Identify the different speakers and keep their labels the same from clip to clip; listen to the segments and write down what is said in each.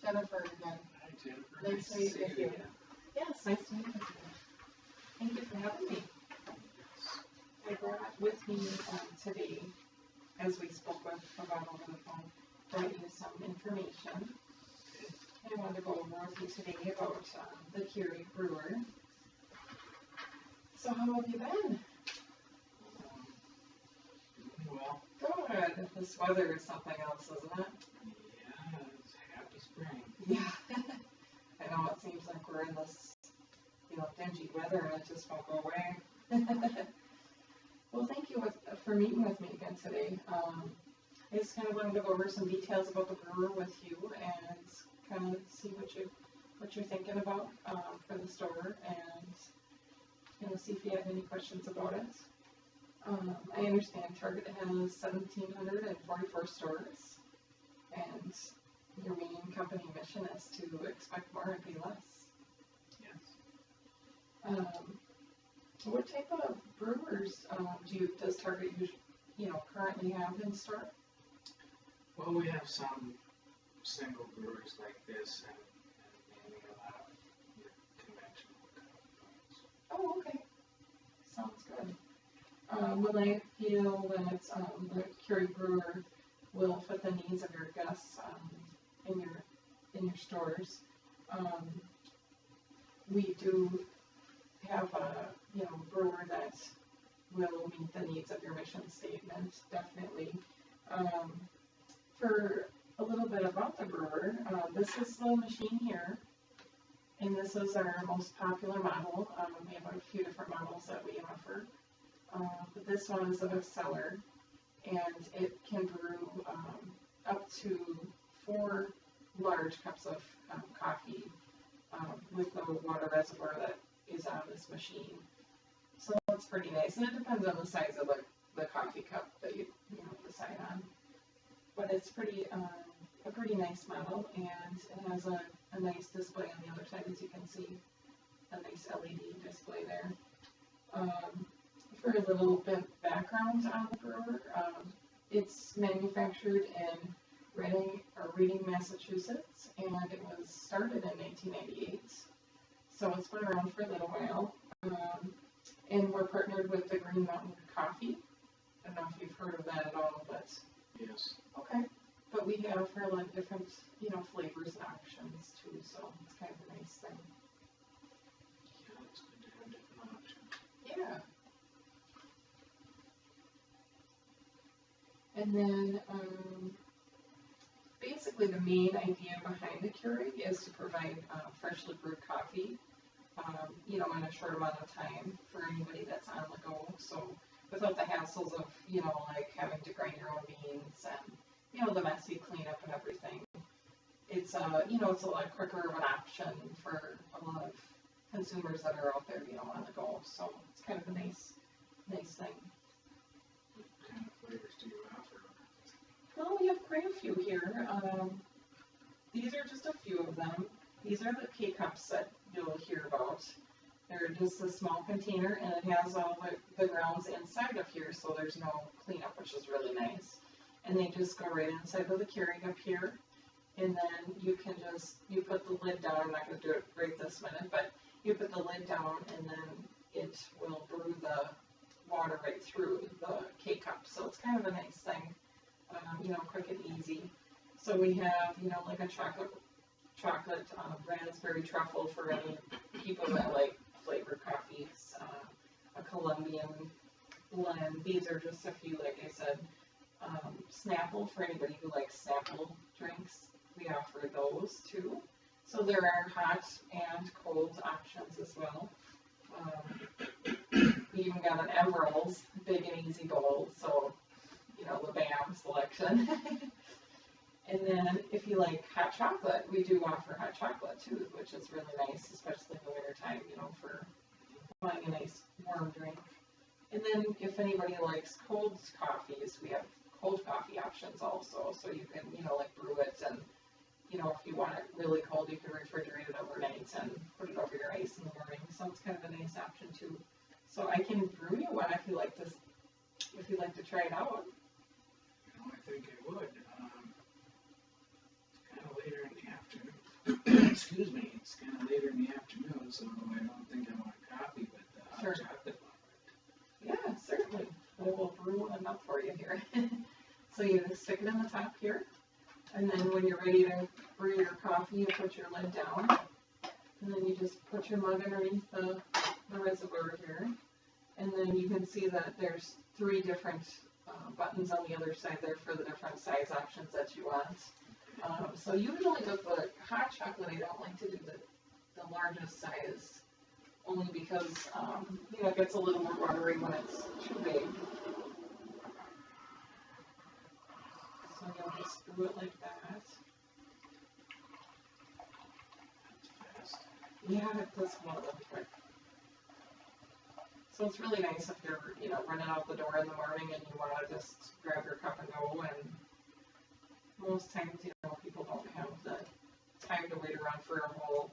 Speaker 1: Jennifer again.
Speaker 2: Hi, Jennifer.
Speaker 1: Nice to meet
Speaker 2: see
Speaker 1: with you.
Speaker 2: again.
Speaker 1: Yes, nice to meet you. Thank you for having me. I brought with me today, as we spoke about over the phone, brought you some information. I wanted to go over with you today about the Keurig brewer. So how have you been?
Speaker 2: Doing well.
Speaker 1: Good. This weather is something else, isn't it?
Speaker 2: Yeah, it's happy spring.
Speaker 1: Yeah. I know it seems like we're in this, dingy weather and it just won't go away. Well, thank you for meeting with me again today. I just kind of wanted to go over some details about the brewer with you and kind of see what you're thinking about for the store and see if you have any questions about it. I understand Target has 1,744 stores, and your main company mission is to expect more and pay less.
Speaker 2: Yes.
Speaker 1: What type of brewers does Target currently have in store?
Speaker 2: Well, we have some single brewers like this and mainly a lot of your conventional products.
Speaker 1: Oh, okay. Sounds good. When I feel that the Keurig brewer will fit the needs of your guests in your stores, we do have a brewer that will meet the needs of your mission statement, definitely. For a little bit about the brewer, this is the machine here, and this is our most popular model. We have a few different models that we offer, but this one is a bestseller, and it can brew up to 4 large cups of coffee with the water reservoir that is on this machine. So it's pretty nice, and it depends on the size of the coffee cup that you decide on. But it's a pretty nice model, and it has a nice display on the other side, as you can see, a nice LED display there. For a little bit of background on the brewer, it's manufactured in Reading, Massachusetts, and it was started in 1998. So it's been around for a little while, and we're partnered with the Green Mountain Coffee. I don't know if you've heard of that at all, but
Speaker 2: Yes.
Speaker 1: okay. But we have for a lot of different, flavors and options too, so it's kind of a nice thing.
Speaker 2: Yeah, it's good to have different options.
Speaker 1: Yeah. And then, basically the main idea behind the Keurig is to provide freshly brewed coffee, in a short amount of time for anybody that's on the go. So without the hassles of, like having to grind your own beans and, the messy cleanup and everything. It's, it's a lot quicker of an option for a lot of consumers that are out there, on the go. So it's kind of a nice thing.
Speaker 2: What kind of flavors do you offer?
Speaker 1: Well, we have quite a few here. These are just a few of them. These are the K-Cups that you'll hear about. They're just a small container, and it has all the grounds inside of here, so there's no cleanup, which is really nice. And they just go right inside of the Keurig up here, and then you put the lid down. I'm not going to do it right this minute, but you put the lid down, and then it will brew the water right through the K-Cup. So it's kind of a nice thing, quick and easy. So we have, like a chocolate raspberry truffle for any people that like flavored coffees, a Colombian blend. These are just a few, like I said. Snapple for anybody who likes Snapple drinks. We offer those too. So there are hot and cold options as well. We even got an Emerald's big and easy bowl, so the BAM selection. And then if you like hot chocolate, we do offer hot chocolate too, which is really nice, especially in the winter time, for wanting a nice warm drink. And then if anybody likes cold coffees, we have cold coffee options also. So you can, brew it, and, if you want it really cold, you can refrigerate it overnight and put it over your ice in the morning. So it's kind of a nice option too. So I can brew you one if you'd like to try it out.
Speaker 2: I think I would. Kind of later in the afternoon. excuse me, it's kind of later in the afternoon, so I don't think I want coffee, but hot
Speaker 1: Sure.
Speaker 2: chocolate.
Speaker 1: Yeah, certainly. We'll brew enough for you here. So you stick it in the top here, and then when you're ready to brew your coffee, you put your lid down, and then you just put your mug underneath the reservoir here, and then you can see that there's 3 different buttons on the other side there for the different size options that you want. So usually with the hot chocolate, I don't like to do the largest size, only because it gets a little more watery when it's too big. So you'll just do it like that. Yeah, it does come out really quick. So it's really nice if you're, running out the door in the morning and you want to just grab your cup and go. And most times, people don't have the time to wait around for a whole,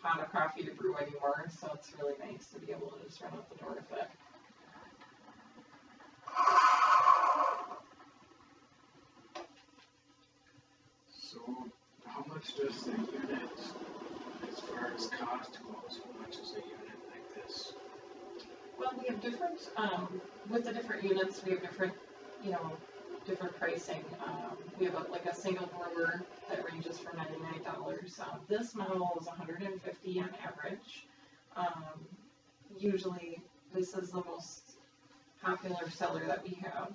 Speaker 1: pot of coffee to brew anymore. So it's really nice to be able to just run out the door with it.
Speaker 2: So, how much does the unit, as far as cost goes, how much is a unit like this?
Speaker 1: Well, we have different, with the different units, we have different, different pricing. We have a single brewer that ranges from $99. This model is $150 on average. Usually, this is the most popular seller that we have.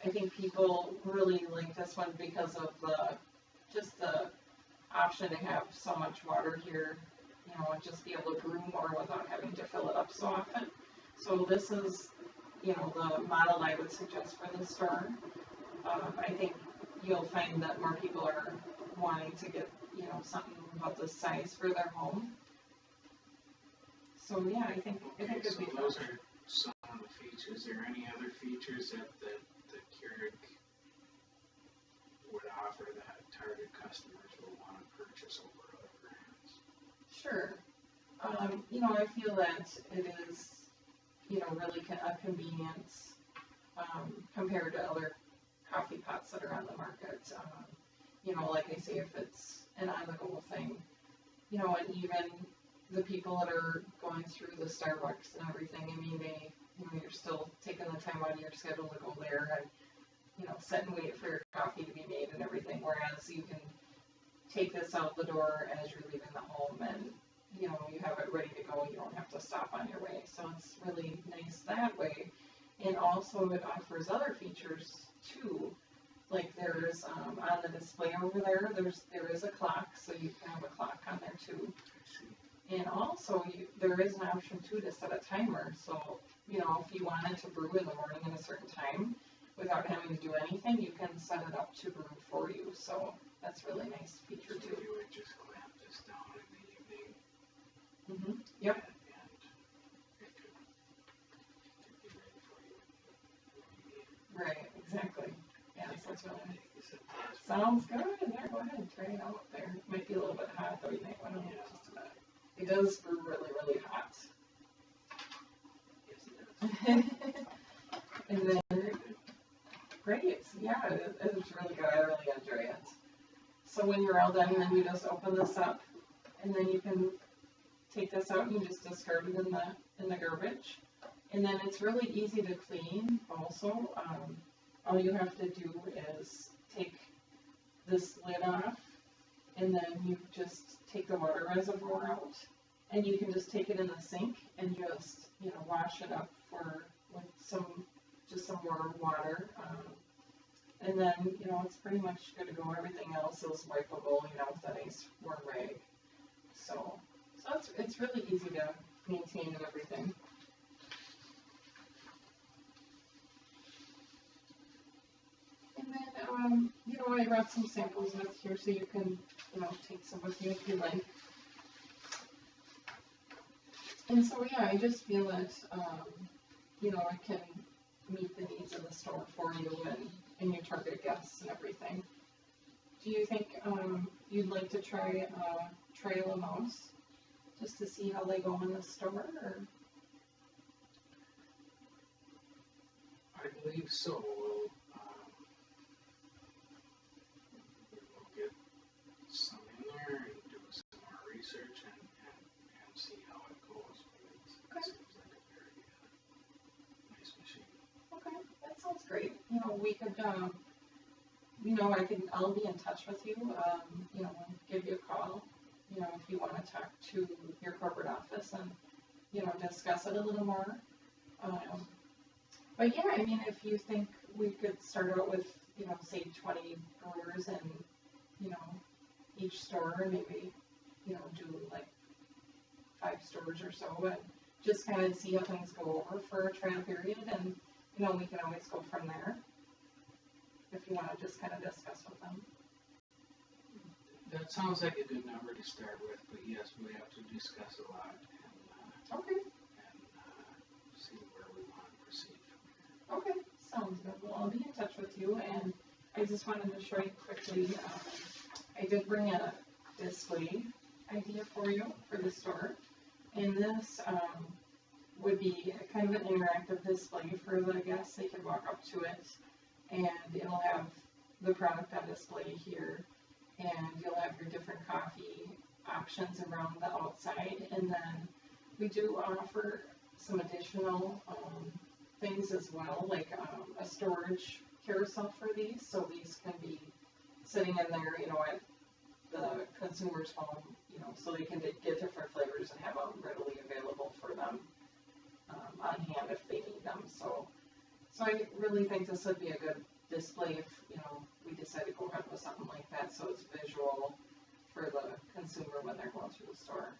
Speaker 1: I think people really like this one because of just the option to have so much water here, and just be able to brew more without having to fill it up so often. So this is, the model I would suggest for the store. I think you'll find that more people are wanting to get, something about this size for their home. So yeah, I think
Speaker 2: Okay,
Speaker 1: it'd
Speaker 2: so
Speaker 1: be
Speaker 2: those
Speaker 1: fun.
Speaker 2: are some of the features. Is there any other features that the Keurig would offer that target customers will want to purchase over other brands?
Speaker 1: Sure. I feel that it is, really a convenience compared to other coffee pots that are on the market. Like I say, if it's an on-the-go thing, and even the people that are going through the Starbucks and everything, I mean, you're still taking the time out of your schedule to go there and, sit and wait for your coffee to be made and everything, whereas you can take this out the door as you're leaving the home and, you have it ready to go. You don't have to stop on your way. So it's really nice that way. And also it offers other features too. Like there's, on the display over there, there is a clock, so you can have a clock on there too. And also there is an option too to set a timer. So, if you wanted to brew in the morning at a certain time, without having to do anything, you can set it up to brew for you. So that's a really nice feature
Speaker 2: So
Speaker 1: too.
Speaker 2: you would just clamp this down in the evening.
Speaker 1: Yep.
Speaker 2: And it could be ready for you when you need it.
Speaker 1: Right. Exactly. Yeah. So it's really nice.
Speaker 2: Take this at this.
Speaker 1: Sounds good. Yeah. Go ahead and try it out there. It might be a little bit hot though. You might want to just a bit. It does brew really, really hot.
Speaker 2: Yes, it does.
Speaker 1: And then, great. Yeah, it's really good. I really enjoy it. So when you're all done, then you just open this up, and then you can take this out and you just discard it in the garbage. And then it's really easy to clean. Also, all you have to do is take this lid off, and then you just take the water reservoir out, and you can just take it in the sink and just wash it up with some warm water. And then, it's pretty much good to go. Everything else is wipeable, with a nice warm rag. So it's really easy to maintain and everything. And then, I brought some samples with here so you can, take some with you if you like. And so, yeah, I just feel that, it can meet the needs of the store for you and your target guests and everything. Do you think you'd like to try Trail a Mouse just to see how they go in the store? Or?
Speaker 2: I believe so. We'll get some in there
Speaker 1: you know, we could, you know, I'll be in touch with you, you know, give you a call, you know, if you want to talk to your corporate office and, you know, discuss it a little more. But yeah, I mean, if you think we could start out with, you know, say 20 brewers in, you know, each store, and maybe, you know, do like 5 stores or so, and just kind of see how things go over for a trial period, and, you know, we can always go from there, if you want to just kind of discuss with them.
Speaker 2: That sounds like a good number to start with, but yes, we have to discuss a lot and,
Speaker 1: Okay.
Speaker 2: See where we want to proceed from here.
Speaker 1: Okay, sounds good. Well, I'll be in touch with you, and I just wanted to show you quickly, I did bring a display idea for you for the store, and this would be kind of an interactive display for the guests. They can walk up to it, and it'll have the product on display here, and you'll have your different coffee options around the outside, and then we do offer some additional things as well, like a storage carousel for these, so these can be sitting in there, you know, at the consumer's home, you know, so they can get different flavors and have them readily available for them on hand if they need them. So I really think this would be a good display if, you know, we decide to go ahead with something like that, so it's visual for the consumer when they're going through the store.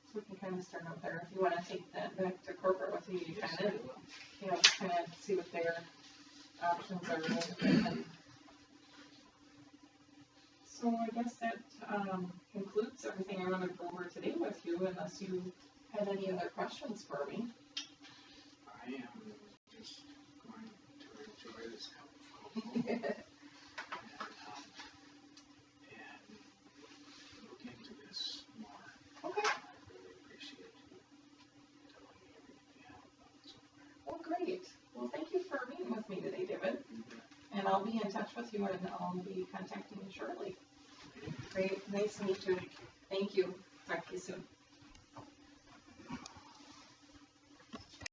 Speaker 1: So we can kind of start out there. If you want to take that back to corporate with you, you
Speaker 2: Yes,
Speaker 1: kind of, you know, kind of see what their options are. And so I guess that concludes everything I wanted to go over today with you, unless you had any other questions for me.
Speaker 2: I am just going to enjoy this cup of coffee and look into this more.
Speaker 1: Okay.
Speaker 2: I really appreciate you telling me everything you have about it so far.
Speaker 1: Well, great. Well, thank you for meeting with me today, David.
Speaker 2: You bet.
Speaker 1: And I'll be in touch with you, and I'll be contacting you shortly. Great. Nice to meet you. Thank you. Talk to you soon.